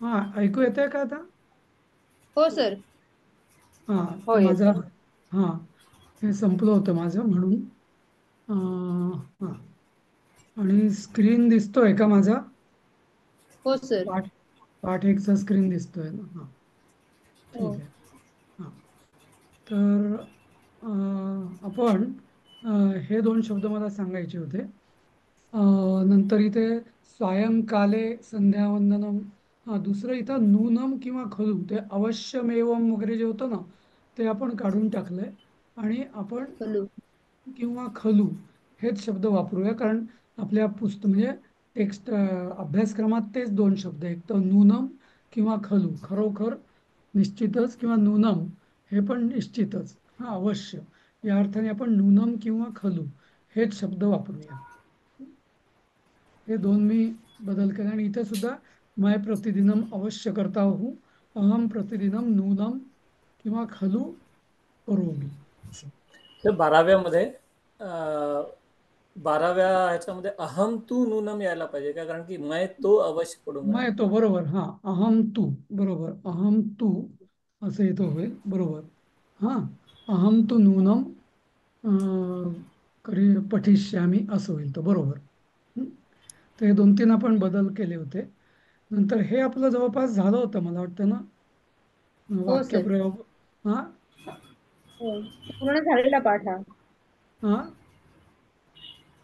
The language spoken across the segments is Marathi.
हा, ऐकू येतंय का आता? हो सर. हा, हो ते माझं. येतंय. हा, हे संपलं होतं माझं म्हणून. हा, आणि स्क्रीन दिसतोय का माझा? हो सर. पाठ पाठ एकचा स्क्रीन दिसतोय ना? हा, हो. ठीक आहे. हा, तर आपण हे दोन शब्द मला सांगायचे होते. नंतर इथे सायंकाले संध्यावंदनम. हा, दुसरं इथं नूनम किंवा खलू, ते अवश्यमेवम वगैरे जे होतं ना, ते आपण काढून टाकलंय. आणि आपण हॅलो. किंवा खलू हेच शब्द वापरूया, कारण आपल्या म्हणजे टेक्स्ट अभ्यासक्रमात तेच दोन शब्द आहेत, एक तर नूनम किंवा खलू. खरोखर निश्चितच किंवा नूनम हे पण निश्चितच. हा, अवश्य या अर्थाने आपण नूनम किंवा खलू हेच शब्द वापरूया. हे दोन मी बदल केले. आणि इथे सुद्धा मैं प्रतिदिनम अवश्य करता हूँ, अहम प्रतिदिनम नूनम किंवा खलू करोमी, असं. तर 12व्या मध्ये 12व्या ह्याच्यामध्ये अहम तू नूनम यायला पाहिजे का? कारण की मैं तो अवश्य पडूंगा. मैं तो, बरोबर. हा, अहम तू, बरोबर. अहम तू असं इथं होईल, बरोबर. हा, अहम तू नूनम पठिष्यामी असं होईल तो, बरोबर. हं? तर हे दोन तीन आपण बदल केले होते. नंतर हे आपलं जवळपास झालं होतं मला वाटतं ना, हो सर. वाक्यप्रयोग. हा. हो. पूर्ण झालेला पाठ हा. हा.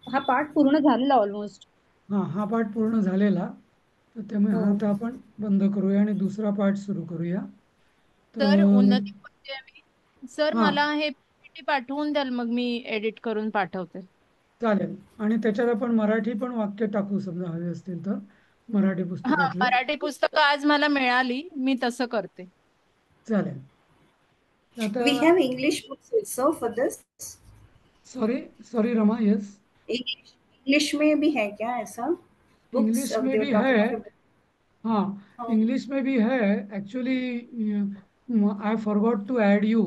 हा पाठ पूर्ण झालेला ऑलमोस्ट. हा, हा पाठ पूर्ण झालेला. तर त्यामुळे हो. हा आता आपण बंद करूया आणि दुसरा पाठ सुरू करूया. तर तर उन्नती बोलते मी. सर हा, मला हे पीपीटी पाठवून द्याल, मग मी एडिट करून पाठवते. चालेल. आणि त्याच्यात आपण मराठी पण वाक्य टाकू, समजा हवे असतील तर, मराठी हा, पुस्तकातले. मराठी पुस्तकं आज मला मिळाली, मी तसं करते. चालेल. आता We have English books also for this. Sorry, sorry Rama, yes. English English में भी है क्या ऐसा? बुक्स इंग्लिश में दे भी है। Talking about. हाँ, हाँ इंग्लिश में भी है। Actually I forgot to add you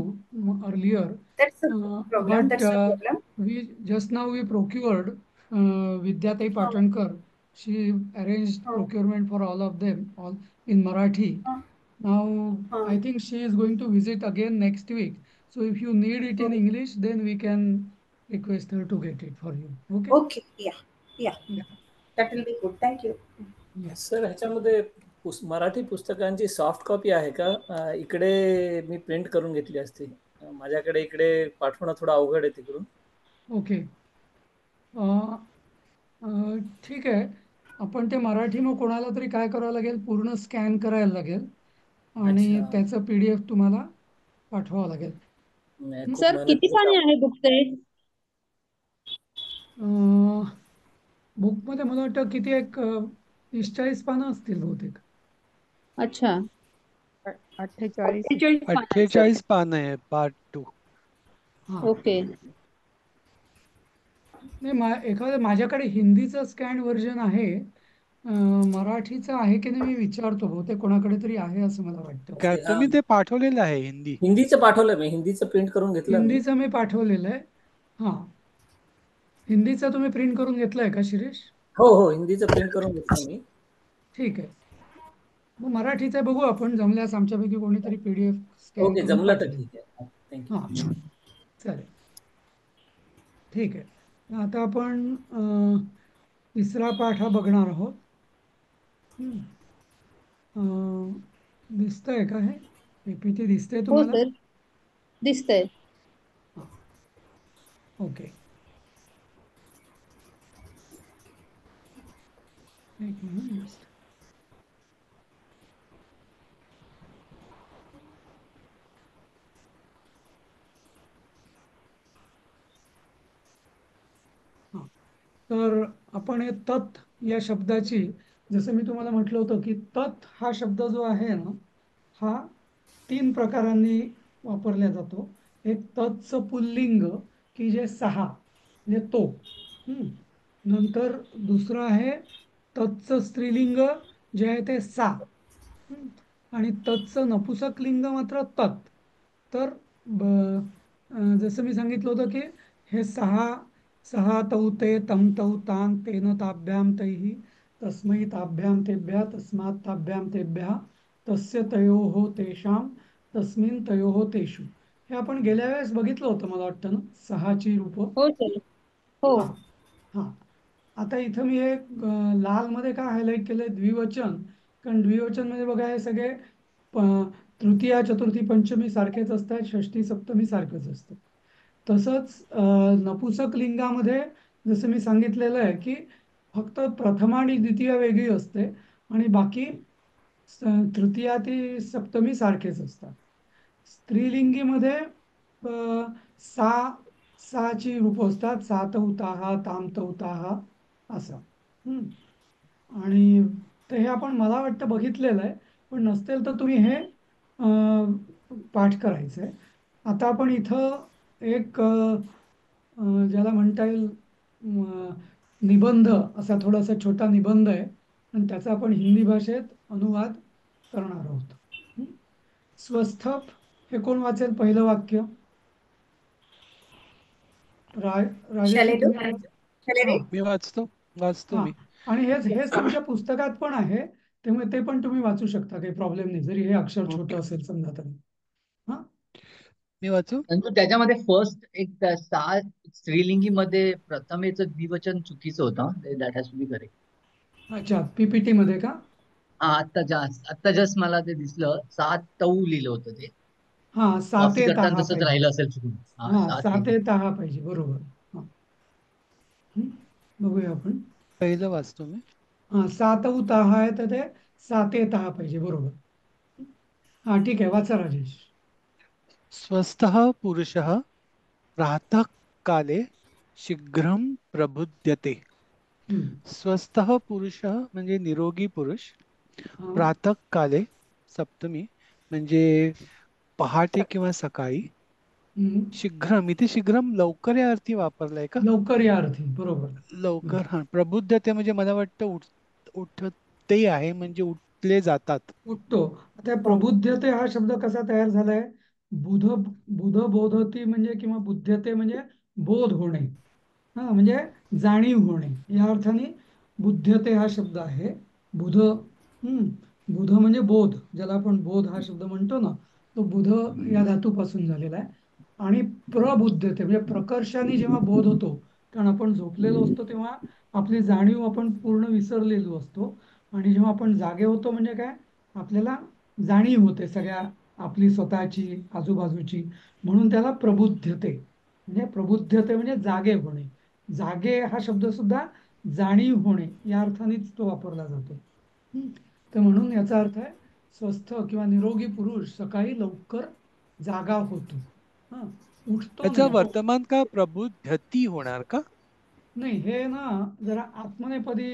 earlier, that's a problem, but that's no problem. we just now we procured Vidyatai हाँ Patankar. She arranged हाँ procurement for all of them, all in Marathi. हाँ Now I हाँ। think she is going to visit again next week. So if you need it in English, then we can request her to get it for you. Okay? Okay, या या, Yeah. That will be good, thank you. Yeah. Sir ह्याच्यामध्ये मराठी पुस्तकांची सॉफ्ट कॉपी आहे का? इकडे मी प्रिंट करून घेतली असती. माझ्याकडे इकडे पाठवणं थोडं अवघड आहे तिकडून. ओके. ठीक आहे. आपण ते मराठी मग कोणाला तरी काय करावं लागेल, पूर्ण स्कॅन करायला लागेल आणि अच्छा. त्याचं PDF तुम्हाला पाठवावं लागेल. नाही, हं? खूप सर मेहनत किती पाणी आहे बुक ते? बुकमध्ये मला वाटतं किती, एक 30-40 पानं असतील बहुतेक. अच्छा. 48. 48 पान आहे सर. 48 पान आहे पार्ट 2. हां. ओके. नाही, एखादं माझ्याकडे हिंदीचं स्कॅन व्हर्जन आहे. मराठीचं आहे की नाही मी विचारतो, बहुतेक कोणाकडे तरी आहे असं मला वाटतं. काय ओके. हा, तुम्ही ते पाठवलेलं आहे हिंदी? हिंदीचं पाठवलं मी, हिंदीचं प्रिंट करून घेतलं मी. हिंदीचं मी पाठवलेलं आहे. हां, हिंदीचं तुम्ही प्रिंट करून घेतलंय का शिरीष? हो हो, हिंदीचं प्रिंट करून घेतलं मी. ठीक आहे. मग मराठीचं बघू आपण, जमल्यास आमच्यापैकी कोणीतरी PDF स्कॅन ओके, करून जमलं तर पाठवेल. ठीक आहे. थँक्यू. हां, चालेल. ठीक आहे. आता आपण तिसरा पाठ हा बघणार आहोत. हं. दिसतंय का हे? PPT दिसतंय हो तुम्हाला? सर, दिसतंय. हां, ओके. एक मिनिट जस्ट. हां, तर आपण हे तत् या शब्दाची, जसं मी तुम्हाला म्हटलं होतं की तत् हा शब्द जो आहे ना, हा 3 प्रकारांनी वापरला जातो. एक तत्चं पुल्लिंग, की जे 6, म्हणजे तो. हं. नंतर दुसरं आहे तत्चं स्त्रीलिंग, जे आहे ते 6. हं. आणि तत्चं नपुसकलिंग मात्र तत्. तर जसं मी सांगितलं होतं की हे 6 तौ ते तं तौ तां तेन ताभ्यां तैः तस्मै ताभ्यां तेभ्यः तस्मात् ताभ्यां तेभ्यः तस्य तयोः तेषां तस्मिन् तयोः तेषु. हे आपण गेल्या वेळेस बघितलं होतं मला वाटतं ना, 6ची रूपं. हो सर. हो. हा हा. आता इथं मी एक लाल मध्ये का हायलाईट केलंय द्विवचन, कारण द्विवचन मध्ये बघा हे सगळे तृतीया चतुर्थी पंचमी सारखेच असतात, षष्टी सप्तमी सारखंच असतं. तसंच नपुसक लिंगामध्ये जसं मी सांगितलेलं आहे की फक्त प्रथमा आणि द्वितीया वेगळी असते आणि बाकी तृतीया ते सप्तमी सारखेच असतात. स्त्रीलिंगीमध्ये सा साची रूपं असतात, सातौताहा तामतौताहा असं. आणि ते हे आपण मला वाटतं बघितलेलं आहे, पण नसतील तर तुम्ही हे पाठ करायचं आहे. आता आपण इथं एक ज्याला म्हणता येईल निबंध, असा थोडासा छोटा निबंध आहे आणि त्याचा आपण हिंदी भाषेत अनुवाद करणार आहोत. स्वस्थप हे कोण वाचेल पहिलं वाक्य? राजेश्री शैलेंद्र, तुम्ही शैलेंद्र, हां मी वाचतो हां. मी. आणि हेच तुमच्या पुस्तकात पण आहे, त्यामुळे ते पण तुम्ही वाचू शकता, काही प्रॉब्लेम नाही, जरी हे अक्षर छोटं असेल समजा तरी. हां मी वाचू. परंतु त्याच्यामध्ये फर्स्ट एक सा स्त्रीलिंगी मध्ये प्रथमेचं द्विवचन चुकीचं होतं. That has to be correct. अच्छा, पीपीटी मध्ये का? हा, आता जस्ट मला ते दिसलं, सात तऊ लिहिलं होतं ते. हां, कॉपी साते करताना तहा तसंच पाहिजे. राहिलं असेल चुकून. हा, हां, सात साते लिहिलं. तहा पाहिजे, बरोबर. हां. बघूया आपण. पहिलं वाचतो मी. हां, सातऊ तहा आहे तर ते साते तहा पाहिजे, बरोबर. हां, ठीक आहे, वाचा राजेश. स्वस्थः पुरुषः प्रातःकाले शीघ्रं प्रबुध्यते. हं. स्वस्थः पुरुषः म्हणजे निरोगी पुरुष. हां. प्रातःकाले सप्तमी म्हणजे पहाटे किंवा सकाळी. हं. शीघ्रम, इथे शीघ्रम लवकर या अर्थी वापरलाय का? लवकर या अर्थी, बरोबर. लवकर. हा, प्रबुद्धते म्हणजे मला वाटतं उठते आहे, म्हणजे उठले जातात. उठतो. आता प्रबुद्धते हा शब्द कसा तयार झालाय? बुध बुध बोधती म्हणजे किंवा बुद्धते म्हणजे बोध होणे, हा म्हणजे जाणीव होणे, या अर्थाने बुद्धते हा शब्द आहे. बुध बुध म्हणजे बोध, ज्याला आपण बोध हा शब्द म्हणतो ना, तो बुध या धातूपासून झालेला आहे. आणि प्रबुद्धते म्हणजे प्रकर्षाने जेव्हा बोध होतो, कारण आपण झोपलेलो असतो तेव्हा आपली जाणीव आपण पूर्ण विसरलेलो असतो, आणि जेव्हा आपण जागे होतो म्हणजे काय, आपल्याला जाणीव होते सगळ्या आपली स्वतःची, आजूबाजूची, म्हणून त्याला प्रबुद्धते म्हणजे प्रबुद्धते म्हणजे जागे होणे. जागे हा शब्द सुद्धा जाणीव होणे या अर्थानेच तो वापरला जातो. तर म्हणून याचा अर्थ आहे स्वस्थ किंवा निरोगी पुरुष सकाळी लवकर जागा होतो. हा, उठतो याचा नाही तो. वर्तमान काळ प्रबुद्धती होणार का? नाही, हे ना जरा आत्मनेपदी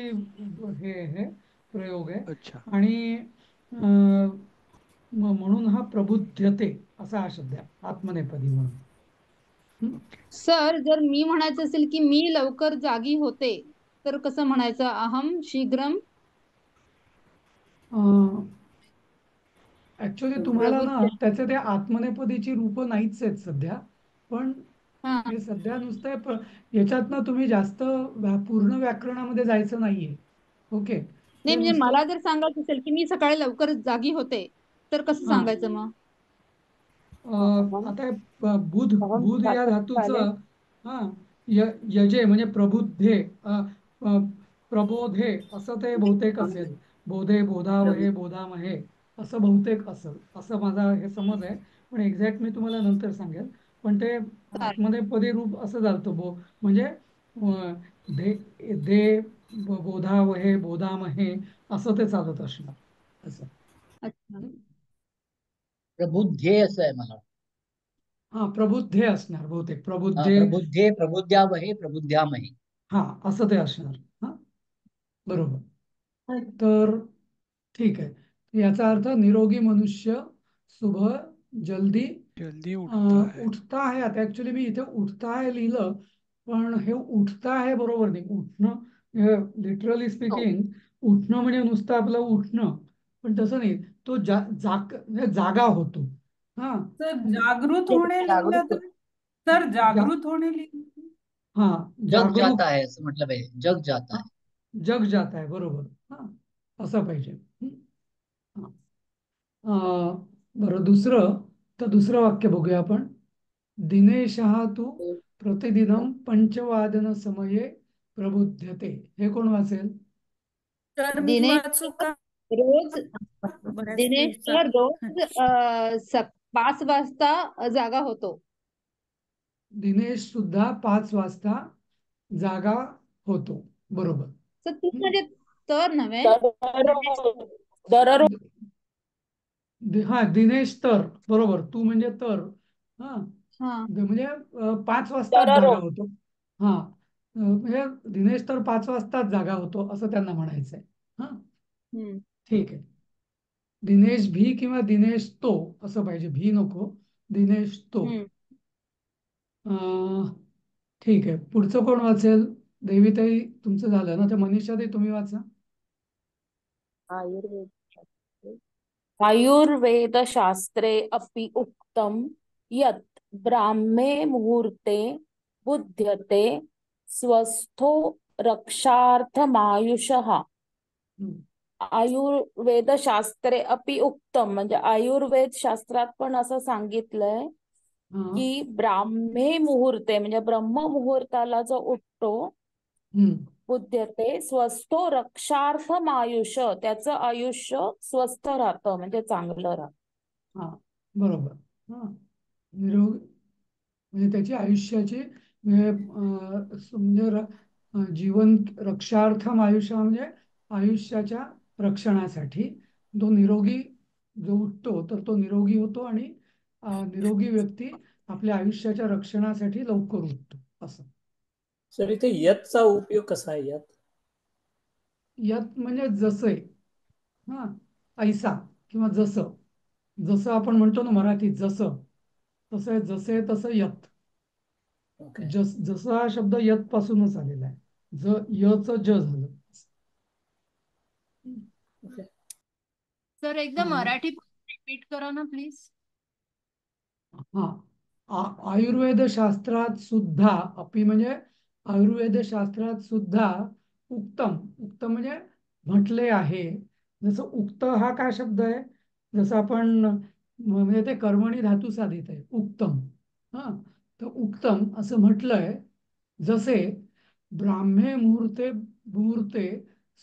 हे प्रयोग आहे. अच्छा. आणि म्हणून हा प्रबुद्धते असा हा शब्द आहे आत्मनेपदी म्हणून. सर, जर मी म्हणायचं असेल की मी लवकर जागी होते, तर कसं म्हणायचं? अहम शीघ्रम ऍक्च्युली तुम्हाला ना प्रबुद्ध. त्याचे ते आत्मनेपदीची रूपं नाहीच आहेत सध्या, पण हा. हे सध्या नुसतं याच्यात ना तुम्ही जास्त पूर्ण व्याकरणामध्ये जायचं नाहीये. ओके, नाही हे म्हणजे नुसतं मला जर सांगायचं असेल की मी सकाळी लवकर जागी होते, तर कसं हा. सांगायचं मग? आता हे बुध बुध या धातूचं हा यजे म्हणजे प्रबुद्धे, प्रबोधे असं ते बहुतेक असेल. बोधे, बोधावहे, बोधामहे असं बहुतेक असेल, असं माझा हे समज आहे. पण एक्झॅक्ट मी तुम्हाला नंतर सांगेल. पण ते चालेल. आत्मनेपदी रूप असं झालं म्हणजे दे दे बोधावहे बोधामहे असं ते चालत असणार असं. अच्छा. प्रबुद्धे असं आहे मला. हा, प्रबुद्धे असणार बहुतेक, प्रबुद्धे. प्रबुद्धे, प्रबुद्ध्यावहे, प्रबुद्ध्यामहे. हा, असं ते असणार. हा, बरोबर. तर ठीक आहे, याचा अर्थ निरोगी मनुष्य शुभ जल्दी जल्दी उठता है. उठता आहे. आता ऍक्च्युली मी इथे उठता आहे लिहिलं, पण हे उठता आहे बरोबर नाही. उठणं लिटरली स्पीकिंग उठणं म्हणजे नुसतं आपलं उठणं, पण तसं नाही. तो म्हणजे जागा होतो. हा, सर जागृत होणे लिहिलं जागरूक तर? सर जागृत होणे लिहिलं? हा, जग जागरूक. जाता है असं म्हटलं पाहिजे. जग जाता है. जग जाता है, बरोबर. हा, असं पाहिजे. हा. बरं, दुसरं वाक्य बघूया आपण. दिनेशः तु प्रतिदिनं पंचवादन समये प्रबुध्यते. हे कोण वाचेल? तर मी दिनेश वाचू का? रोज बऱ्याच दिनेश दिवसा रोज 5 वाजता जागा होतो. दिनेश सुद्धा 5 वाजता जागा होतो, बरोबर. तर तू हं? म्हणजे तर नव्हे. हा, दिनेश तर, बरोबर. तू म्हणजे तर. हा, हा. म्हणजे 5 वाजताच जागा होतो. हा, म्हणजे दिनेश तर 5 वाजताच जागा होतो असं त्यांना म्हणायचंय. हा, हम्म. ठीक आहे. दिनेश भी किंवा दिनेश तो असं पाहिजे, भी नको. दिनेश तो. हम्म. ठीक आहे. पुढचं कोण वाचेल? देवीताई तुमचं झालं ना, तर मनीषाताई तुम्ही वाचा. आयुर्वेदशास्त्रे अपि उक्तं यत् ब्राह्मे मुहूर्ते बुध्यते स्वस्थो रक्षार्थमायुषः. हं. आयुर्वेदशास्त्रे अपि उक्तम म्हणजे आयुर्वेद शास्त्रात पण असं सांगितलंय हा. की ब्राह्मे मुहूर्ते म्हणजे ब्रह्म मुहूर्ताला जो उठतो हं. बुध्यते स्वस्थो रक्षार्थम आयुष्य त्याचं आयुष्य स्वस्थ राहतं म्हणजे चांगलं राहतं. हा, बरोबर. हा, निरोग म्हणजे त्याची आयुष्याची म्हणजे जीवन रक्षार्थम आयुष्य म्हणजे आयुष्याच्या रक्षणासाठी तो निरोगी जो उठतो तर तो निरोगी होतो आणि निरोगी व्यक्ती आपल्या आयुष्याच्या रक्षणासाठी लवकर उठतो असं. सर इथे यतचा उपयोग कसा आहे? यत यत म्हणजे जसं. हा, ऐसा किंवा जसं. जसं आपण म्हणतो ना मराठीत, जसं तसं, जसे तसं यत. ओके. जसं हा शब्द यत पासूनच आलेला आहे. यच ज झालं. ओके. सर एकदा मराठी रिपीट करा ना प्लीज. हा, आयुर्वेद शास्त्रात सुद्धा अपि म्हणजे आयुर्वेद शास्त्रात सुद्धा उत्तम उत्तम म्हणजे म्हटले आहे. जसं उक्त हा काय शब्द आहे? जसं आपण म्हणजे ते कर्मणी धातू साधित आहे, उत्तम. हा, तर उत्तम असं म्हटलंय. जसे ब्राह्मे मुहूर्ते मुहूर्ते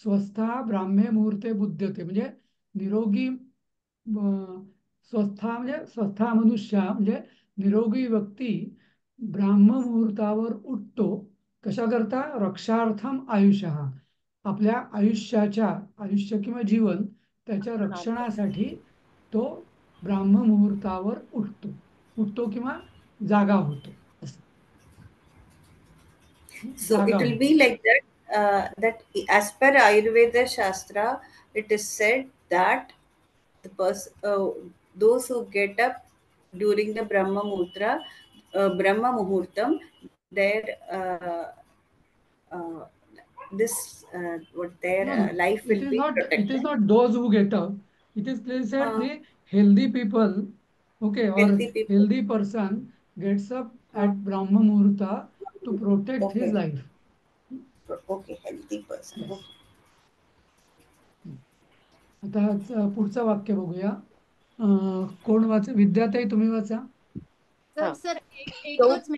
स्वस्था ब्राह्मे मुहूर्ते बुध्यते म्हणजे निरोगी स्वस्था म्हणजे स्वस्था मनुष्य म्हणजे निरोगी व्यक्ती ब्राह्म मुहूर्तावर उठतो. कशा करता? रक्षार्थम आयुष्य, आपल्या आयुष्य किंवा जीवन त्याच्या रक्षणासाठी तो ब्राह्म मुहूर्तावर उठतो किंवा जागा होतो असं. So जागा it will होतो. be like that, that as per Ayurveda Shastra, it is said that those who get up during the Brahma Muhurtam, their No, no. life will be It is protected. not those who get up. It is said Uh, the healthy people, okay, or Healthy people. healthy person gets up at Brahma Muhurta to protect his Okay. life. Okay, healthy person. Yes. Okay. आता पुढचं वाक्य बघूया. कोण वाचा? विद्याताई तुम्ही वाचा. तर सर एकच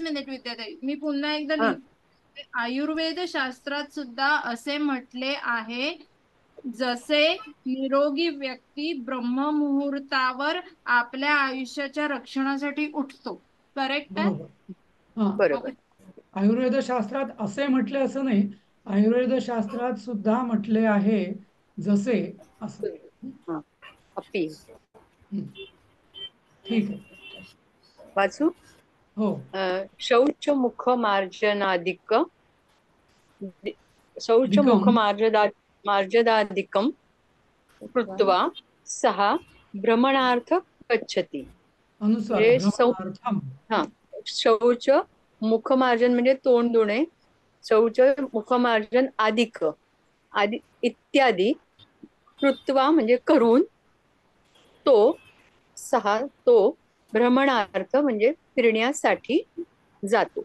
मिनिट विद्याताई, मी पुन्हा एकदा लिहिते. आयुर्वेद शास्त्रात सुद्धा असे म्हटले आहे जसे निरोगी व्यक्ती ब्रह्म मुहूर्तावर आपल्या आयुष्याच्या रक्षणासाठी उठतो. करेक्ट आहे? बरोबर. हा, आयुर्वेद शास्त्रात असे म्हटले असं नाही, आयुर्वेद शास्त्रात सुद्धा म्हटले आहे जसे असं. अपि. ठीक आहे. वाचू? हो. शौच मुख मार्जदादिकं कृत्वा सः भ्रमणार्थ गच्छति. अनुसार भ्रमणार्थम. शौच मुखमार्जन म्हणजे तोंड धुणे, शौच मुखमार्जन आदि इत्यादी कृत्वा म्हणजे करून तो भ्रमणार्थ म्हणजे फिरण्यासाठी जातो.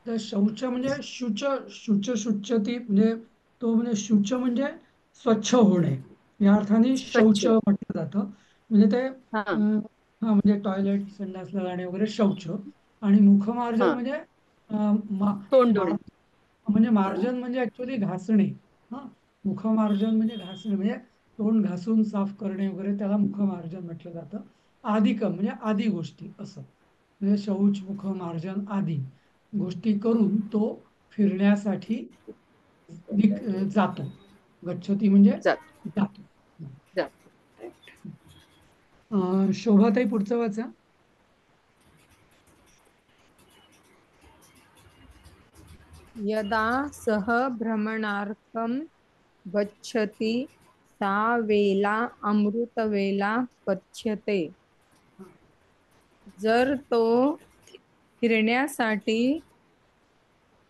तर शौच म्हणजे शुचती म्हणजे तो म्हणजे शुच म्हणजे स्वच्छ होणे या अर्थाने स्वच्छ. शौच म्हटलं जातं. म्हणजे ते हा हा म्हणजे टॉयलेट संडासला जाणे वगैरे शौच. आणि मुखमार्जन हा म्हणजे तोंड धुणे. म्हणजे मार्जन म्हणजे ऍक्च्युअली घासणे. हा मुखमार्जन म्हणजे घासणे म्हणजे तोंड घासून साफ करणे वगैरे त्याला मुखमार्जन म्हटलं जातं. आदिकम म्हणजे आदी गोष्टी असं. म्हणजे शौच मुखमार्जन आदी गोष्टी करून तो फिरण्यासाठी जातो. गच्छती म्हणजे जात जातो. जात. शोभाताई पुढचं वाचा. यदा सः भ्रमणार्थं गच्छति सा वेला अमृतवेला कथ्यते. जर तो फिरण्यासाठी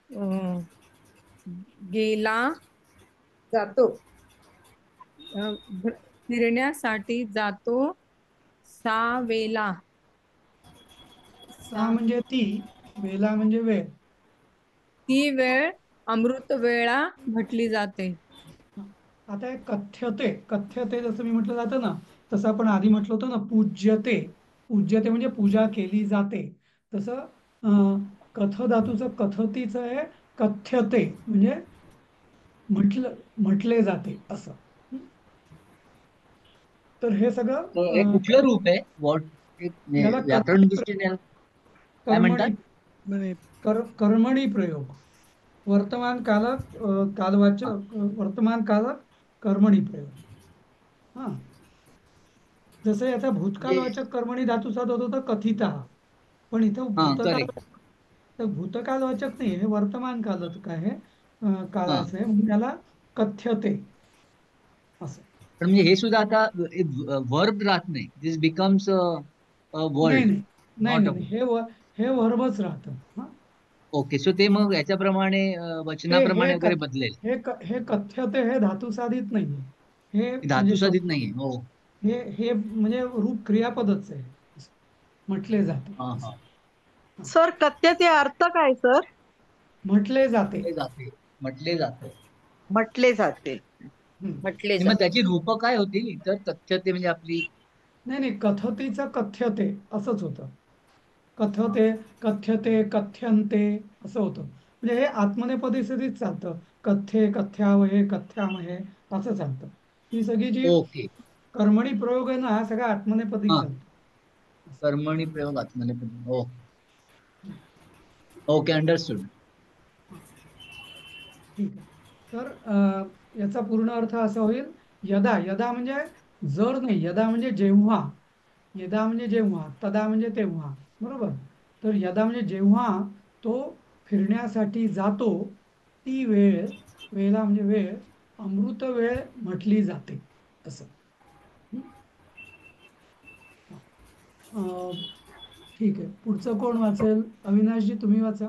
अं, गेला जातो फिरण्यासाठी जातो सा वेला सा म्हणजे ती, वेला म्हणजे वेळ. ती वेळ अमृत वेळा म्हटली जाते. आता हे कथ्यते जसं मी म्हटलं जातं ना, तसं आपण आधी म्हटलं होतं ना पूज्यते म्हणजे पूजा केली जाते. तसं कथ धातूचं कथतीचं आहे कथ्यते म्हणजे म्हटले जाते असं. तर हे सगळं हे कुठलं रूप आहे व्हॉट याला व्याकरण दृष्टीने काय कर्मणी म्हणतात? म्हणजे कर्मणी प्रयोग. वर्तमान कालात कालवाचक वर्तमान कालात कर्मणी प्रयोग. हा जसं याचा म्हणजे भूतकालवाचक कर्मणी धातूचा होता कथिता. पण इथं हा करेक्ट. तर भूतकालवाचक नाही, हे वर्तमान कालात आहे हा कालाचं आहे म्हणून त्याला कथ्यते असं. पण म्हणजे हे सुद्धा आता वर्ब राहत नाही. दिस बिकम्स नाही वर्ड नाही नाही नॉट नाही अ. नाही. हे वर्बच राहतं. हा ओके, सो ते मग याच्याप्रमाणे हे हे वचनाप्रमाणे वगैरे कथ बदलेल. हे कथ्यते हे धातू साधित नाहीये. हे म्हणजे धातू साधित नाहीये. हो. हे म्हणजे रूप क्रियापदच आहे. म्हटले जाते. हा हा. सर कथ्यते अर्थ काय सर? म्हटले जाते. म्हटले जाते. म्हटले जाते. म्हटले जाते. हम्म. म्हटले आणि मग जाते. त्याची रूप काय होतील इतर तथ्य म्हणजे आपली नाही नाही कथतीचं कथ्यते असंच होतं. कथते कथ्यते कथ्यन्ते असं होतं. म्हणजे हे आत्मनेपदी स्थितीत चालतं. कथ्ये कथ्यावहे कथ्यामहे असं चालतं. ही सगळी जी ओके. कर्मणी प्रयोग आहे ना हा सगळा आत्मनेपदी हा चालतो. कर्मणी प्रयोग आत्मनेपदी. हो. Okay, understood. ठीक आहे. तर याचा पूर्ण अर्थ असा होईल यदा यदा म्हणजे जर नाही, यदा म्हणजे जेव्हा, यदा म्हणजे जेव्हा, तदा म्हणजे तेव्हा. बरोबर. तर यदा म्हणजे जेव्हा तो फिरण्यासाठी जातो ती वेळ, वेळा म्हणजे वेळ, अमृत वेळ म्हटली जाते असं. हं? ठीक आहे. पुढचं कोण वाचेल? अविनाशजी तुम्ही वाचा.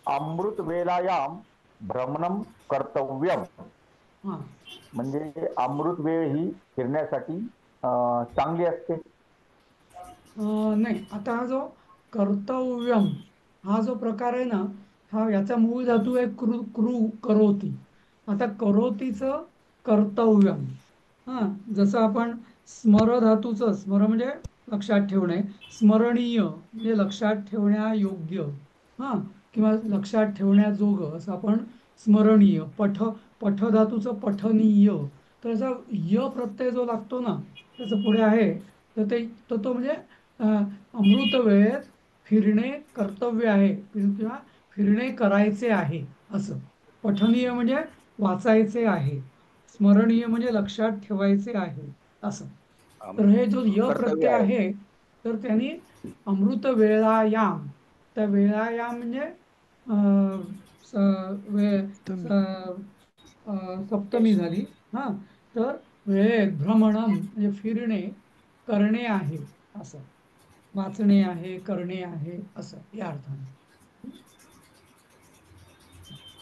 अमृतवेलायां भ्रमणं कर्तव्यम. हा म्हणजे अमृत वेळ ही फिरण्यासाठी चांगली असते. नाही, आता हा जो कर्तव्यम हा जो प्रकार आहे ना, हा याचा मूळ धातू आहे क्रू करोती. आता करोतीचं कर्तव्यम. हा जसं आपण स्मर धातूचं स्मर म्हणजे लक्षात ठेवणे, स्मरणीय म्हणजे लक्षात ठेवण्यायोग्य, हा किंवा लक्षात ठेवण्याजोगं असं आपण स्मरणीय. पठ धातूचं पठनीय. तर असा य प्रत्यय जो लागतो ना त्याचं पुढे आहे तर तो म्हणजे अमृत वेळेत फिरणे कर्तव्य आहे किंवा फिरणे करायचे आहे असं. पठनीय म्हणजे वाचायचे आहे, स्मरणीय म्हणजे लक्षात ठेवायचे आहे असं. तर हे जो य कर्तव्य प्रत्यय आहे. आहे तर त्यांनी अमृत वेळायाम, त्या वेळायाम म्हणजे स- वे- तुम्ही स- सप्तमी झाली. हा तर वेळेत भ्रमणम म्हणजे फिरणे करणे आहे असं. वाचणे आहे, करणे आहे असं या अर्थाने.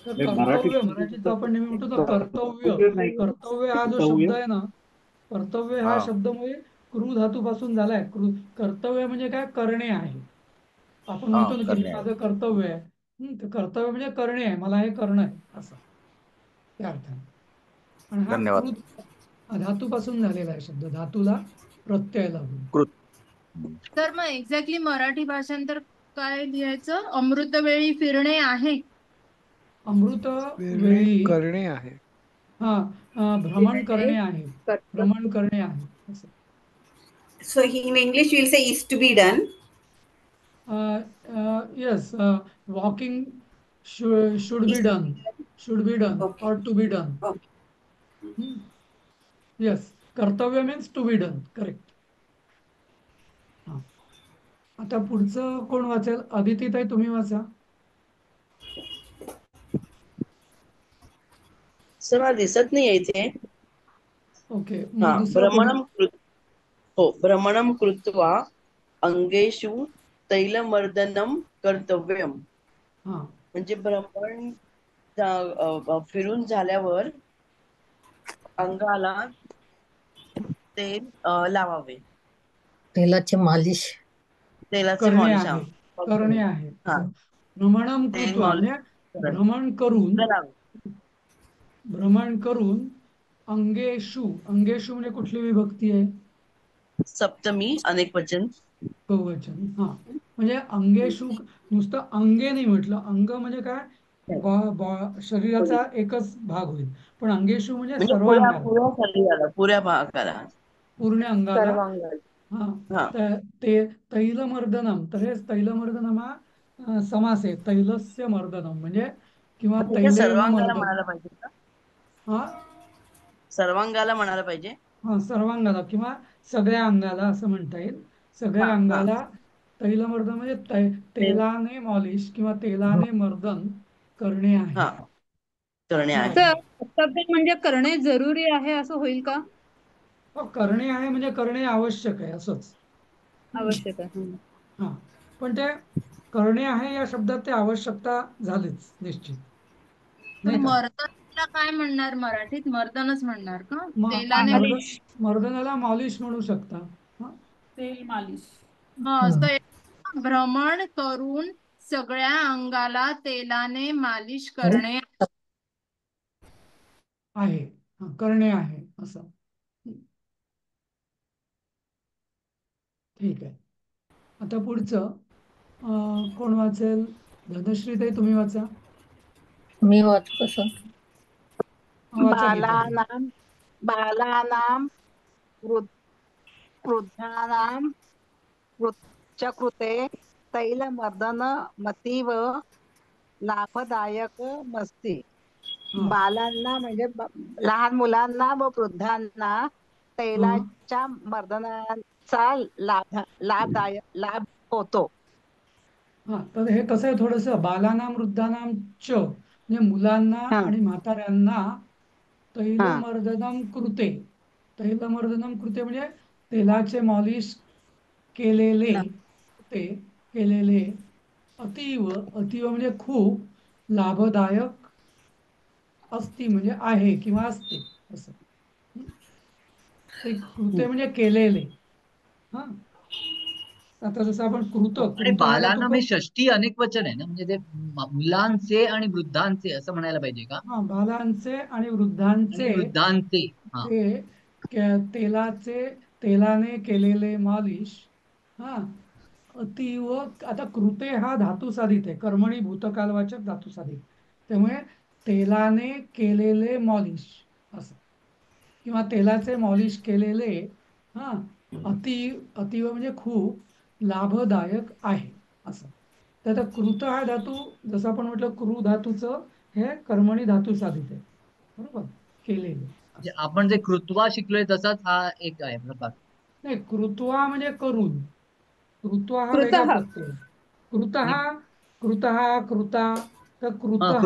तर कर्तव्य मराठीत जो आपण नेहमी म्हणतो ना कर्तव्य, कर्तव्य हा जो शब्द आहे ना, कर्तव्य हा हा शब्दमुळे क्रू धातूपासून झालाय. कर्तव्य म्हणजे काय? करणे आहे. आपण हा म्हणतो ना की करणे आहे. माझं कर्तव्य आहे. तर कर्तव्य म्हणजे करणे आहे, मला हे करणं आहे असं त्या अर्थाने. आणि हा धन्यवाद. कृत धातूपासून झालेला आहे शब्द, धातूला प्रत्यय लागून. कृत. तर मग एक्झॅक्टली मराठी भाषांतर काय लिहायचं? अमृतवेळी फिरणे आहे. अमृत वेळी वेळी करणे आहे. भ्रमण करणे आहे, भ्रमण करणे आहे असं. So in English we'll say is to be done. Yes, walking should be done, Okay. or to be done. Okay. Yes, कर्तव्य means to be done, correct. आता पुढचं कोण वाचेल? अदितीताई तुम्ही वाचा. सर मला दिसत नाही इथे. ओके, हा, मग दुसरं कोणी? भ्रमणं कृत्वा अंगेषु तैलमर्दनं कर्तव्यम. म्हणजे भ्रमण फिरून झाल्यावर अंगाला तेल लावावे. तेलाची मालिश तेलाचे करणे मॉलिश. आहे, करणे आहे. हा, भ्रमणम तेल कृत्वा मॉलिश म्हणजे भ्रमण करून अंगेषु. अंगेषु म्हणजे कुठली विभक्ती आहे? सप्तमी, अनेक वचन, बहुवचन. म्हणजे अंगेषु नुसतं अंगे नाही म्हटलं. अंग म्हणजे काय? शरीराचा एकच भाग होईल. पण अंगेषु म्हणजे सर्व अंगाला, पुऱ्या भागाला, पूर्ण अंगाला. हा, ते तैलमर्दनम. तर हे तैलमर्दनम हा समास आहे. तैलस्य मर्दनम म्हणजे किंवा तैलेन सर्वांगाला मर्दनम. म्हणायला पाहिजे का? हा, सर्वांगाला म्हणायला पाहिजे. सर्वांगाला किंवा सगळ्या अंगाला असं म्हणता येईल. सगळ्या अंगाला तैलमर्दन म्हणजे तेलाने मॉलिश किंवा तेलाने मर्दन करणे आहे. करणे आहे. कर्तव्य म्हणजे करणे जरुरी आहे असं होईल का? करणे आहे म्हणजे करणे आवश्यक आहे असंच. आवश्यक आहे. पण ते करणे आहे या शब्दात ते आवश्यकता झालीच निश्चित. तर मर्दनाला काय म्हणणार मराठीत? मर्दनच म्हणणार का? तेलाने मर्दनाला मॉलिश म्हणू शकता. तेल मालिश. असं भ्रमण करून सगळ्या अंगाला तेलाने मालिश करणे आहे, करणे आहे असं. ठीक आहे. आता पुढचं कोण वाचेल? धनश्रीताई तुम्ही वाचा. मी वाचू कसं? बालानां वृद्धानां च कृते तैलमर्दनमतीव लाभदायकमस्ति. बालांना म्हणजे लहान मुलांना व वृद्धांना तैलाच्या मर्दनाचा लाभ होतो. तर हे कसं आहे, थोडस बालानाम वृद्धानाम च म्हणजे मुलांना आणि म्हाताऱ्यांना तैलमर्दनम कृते. तैलमर्दनम कृते म्हणजे तेलाचे मॉलिश केलेले, अतीव. अतीव म्हणजे खूप, लाभदायक असती म्हणजे आहे किंवा असते असं. ते कृते म्हणजे केलेले. आता जसं आपण आणि बालांना म्हणजे षष्टी अनेक वचन आहे ना, म्हणजे ते मुलांचे आणि वृद्धांचे असं म्हणायला पाहिजे का? बालांचे आणि वृद्धांचे तेलाने केलेले मालिश. अतीव. आता कृते हा धातू साधित आहे, कर्मणी भूतकालवाचक धातू साधित. त्यामुळे तेलाने केलेले मॉलिश असं, किंवा तेलाचे मॉलिश केलेले. अतीव म्हणजे खूप लाभदायक आहे असं. तर आता कृत हा धातू, जसं आपण म्हटलं कृ धातूचं हे कर्मणी धातू साधित आहे, बरोबर? केलेले. आपण जे कृत्वा शिकलोय तसाच हा एक आहे प्रकार. नाही, कृत्वा म्हणजे करून. कृत्वा हा वेगळा प्रत्यय. कृता. तर कृता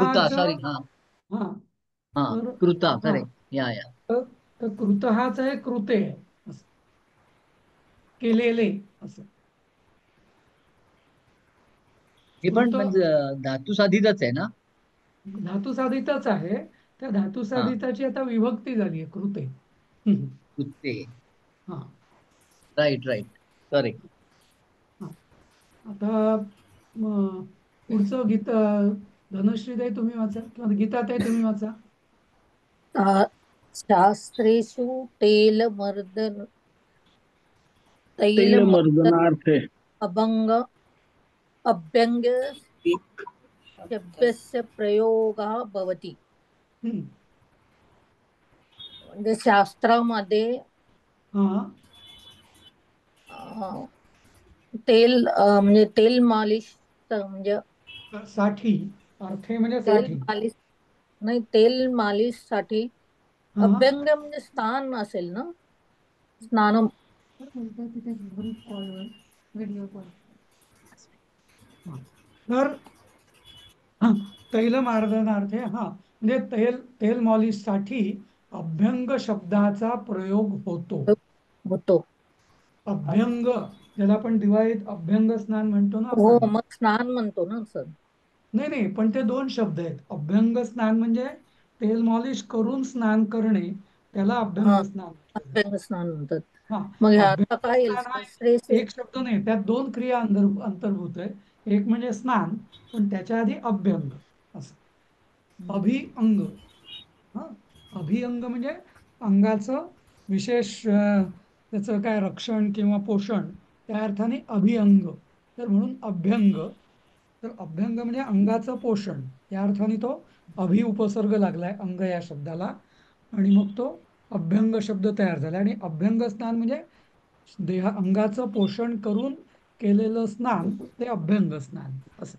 करेक्ट. तर कृतहाच आहे, कृते आहे असं, केलेले असं. हे पण धातू साधितच आहे ना? धातू साधितच आहे. त्या धातू साधिताची आता विभक्ती झाली आहे, कृते. कृते. Right correct. आता मग पुढचं गीता धनश्रीताई तुम्ही वाचा किंवा गीताताई तुम्ही वाचा. शास्त्रेषु तैलमर्दन तैलमर्दनार्थे अभंग अभ्यंग शब्दस्य प्रयोगः भवति. म्हणजे शास्त्रामध्ये तेल म्हणजे तेल मालिश म्हणजे साठी अर्थे म्हणजे तेल साठी मालिश नाही, तेल मालिश साठी अभ्यंग म्हणजे स्नान असेल ना, स्नानम. तर तैलमार्दनार्थे म्हणजे तेल मॉलिशसाठी अभ्यंग शब्दाचा प्रयोग होतो. अभ्यंग ज्याला आपण दिवाळीत अभ्यंग स्नान म्हणतो ना हो, आपण. मग स्नान म्हणतो ना सर. नाही, पण ते दोन शब्द आहेत. अभ्यंग स्नान म्हणजे तेल मॉलिश करून स्नान करणे, त्याला अभ्यंग स्नान अभ्यंग स्नान म्हणतात. मग अभ्यंग ह्याचा काय येईल? स्नान हा एक शब्द नाही, त्यात दोन क्रिया अंतर्भूत आहे. एक म्हणजे स्नान, पण त्याच्या आधी अभ्यंग असं. अभिअंग अभिअंग म्हणजे अंगाचं विशेष त्याचं काय रक्षण किंवा पोषण, त्या अर्थाने अभिअंग. तर म्हणून अभ्यंग. तर अभ्यंग म्हणजे अंगाचं पोषण, या अर्थाने तो अभि उपसर्ग लागलाय अंग या शब्दाला, आणि मग तो अभ्यंग शब्द तयार झाला. आणि अभ्यंग स्नान म्हणजे अंगाचं पोषण करून केलेलं स्नान, ते अभ्यंग स्नान असं.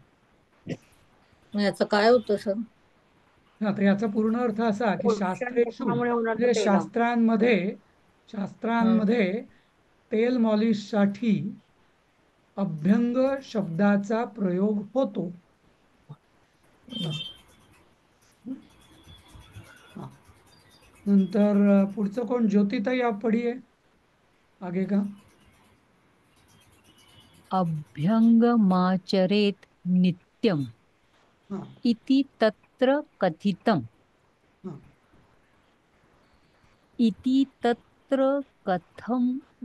याचं काय होतं सर? आता याचा पूर्ण अर्थ असा की शास्त्रेषु म्हणजे शास्त्रांमध्ये तेल मॉलिशसाठी अभ्यंग शब्दाचा प्रयोग होतो. नंतर पुढचं कोण? ज्योतिताई आप पढिये आगे का. अभ्यंगमाचरेत नित्यम इति तत्र कथितम. इति तत्र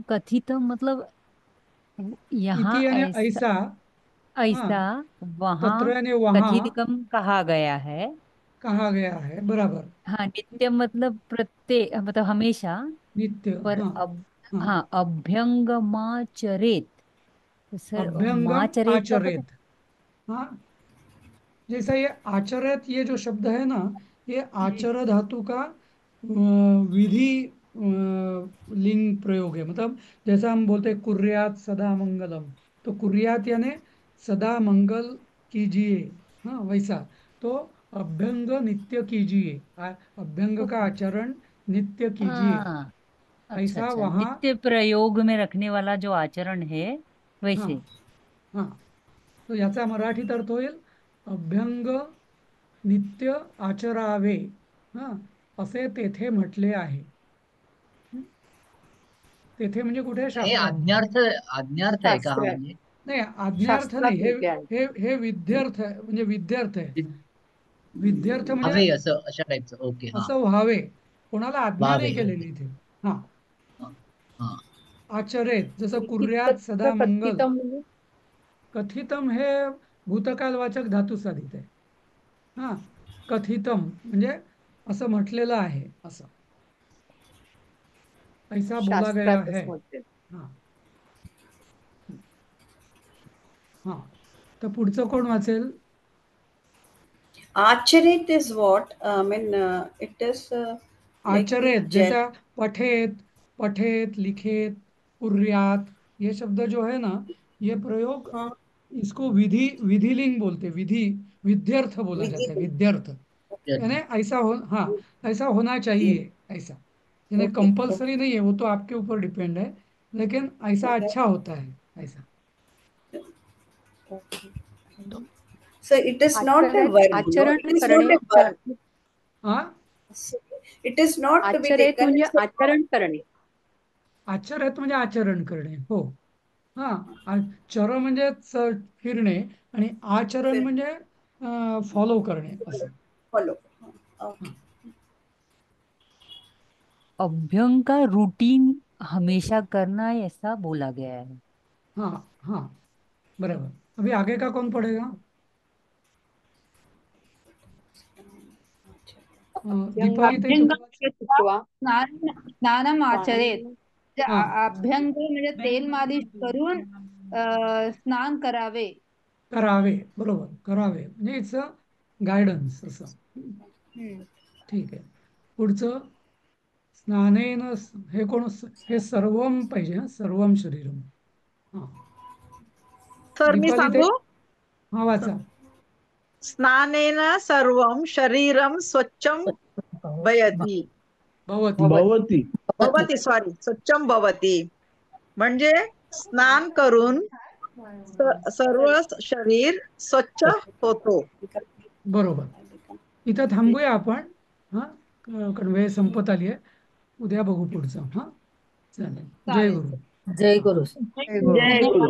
कथितम मतलब यहाँ इति यानी ऐसा वहाँ तत्र यानी वहाँ कथितम कहा गया है. बराबर. हाँ, नित्य मतलब प्रत्येक मतलब हमेशा. नित्य. पर अभ्यंगमाचरेत. तो सर अभ्यंगम माचरेत का पता? आचरेत. जैसा ये आचरित, ये जो शब्द है ना, ये आचर धातु का विधि लिंग प्रयोग है. मतलब जैसा हम बोलते हैं कुर्यात सदा मंगलम, तो कुर्यात यानी सदा मंगल कीजिए, वैसा. तो अभ्यंग नित्य कीजिए, अभ्यंग का आचरण नित्य कीजिए, अच्छा ऐसा अच्छा, वहाँ. नित्य प्रयोग में रखने वाला जो आचरण है वैसे. तो याचा मराठीत अर्थ होईल अभ्यंग नित्य आचरावे, असे तेथे म्हटले आहे. तेथे म्हणजे कुठे? हे शास्त्रामध्ये. आज्ञार्थ आहे का हा म्हणजे? नाही, आज्ञार्थ नाही, हे विद्यार्थ म्हणजे विद्यार्थ आहे. विद्यार्थ म्हणजे हवे असं, अशा टाईपचं. ओके. असं व्हावे, कोणाला आज्ञा नाही केलेली इथे. आचरेत, जसं कुर्यात सदा मंगल. कथितम हे भूतकालवाचक धातू साधित आहे. कथितम म्हणजे असं म्हटलेलं आहे, असं. ऐसा बोला गया है. तर पुढचं कोण वाचेल? आचरित is what I mean it is आचरित जैसा पठेत लिखेत कुर्यात, ये शब्द जो है ना, ये प्रयोग इसको विधिलिंग बोलते. विध्यर्थ बोला जाता है. विध्यर्थ यानी ऐसा होना चाहिए, ऐसा. यानी कंपल्सरी नहीं है, वो तो आपके ऊपर डिपेंड है, लेकिन ऐसा अच्छा होता है, ऐसा. So it is not a verb. आचरण It is करणे. not a verb. It is not to be आचरित taken म्हणजे as a आचरण करणे. आचरित म्हणजे आचरण करणे. हो. चर म्हणजे फिरणे, आणि आचरण म्हणजे फॉलो करणे, असं. फॉलो. अभ्यंग का रूटीन हमेशा करना है, ऐसा बोला गया है. बराबर. अभी आगे का कौन पढ़ेगा? दीपाली ताई स्नानम आचरेत. हा. अभ्यंग म्हणजे तेल मालिश करून स्नान करावे. करावे, बरोबर, करावे म्हणजे इट्स अ गायडन्स असं. ठीक आहे. पुढचं स्नानेन हे कोण? हे सर्वम पाहिजे, हा, सर्वम शरीरम. हा, सर मी दीपाली ताई, सांगू? हा वाचा. स्नानेन सर्वं शरीरं स्वच्छं भवति. भवति सॉरी स्वच्छं भवति म्हणजे स्नान करून सर्व शरीर स्वच्छ होतो. बरोबर. इथं थांबूया आपण. हा, कारण वेळ संपत आली आहे. उद्या बघू पुढचं. हा, चालेल. जय गुरु. जय गुरु. जय गुरु.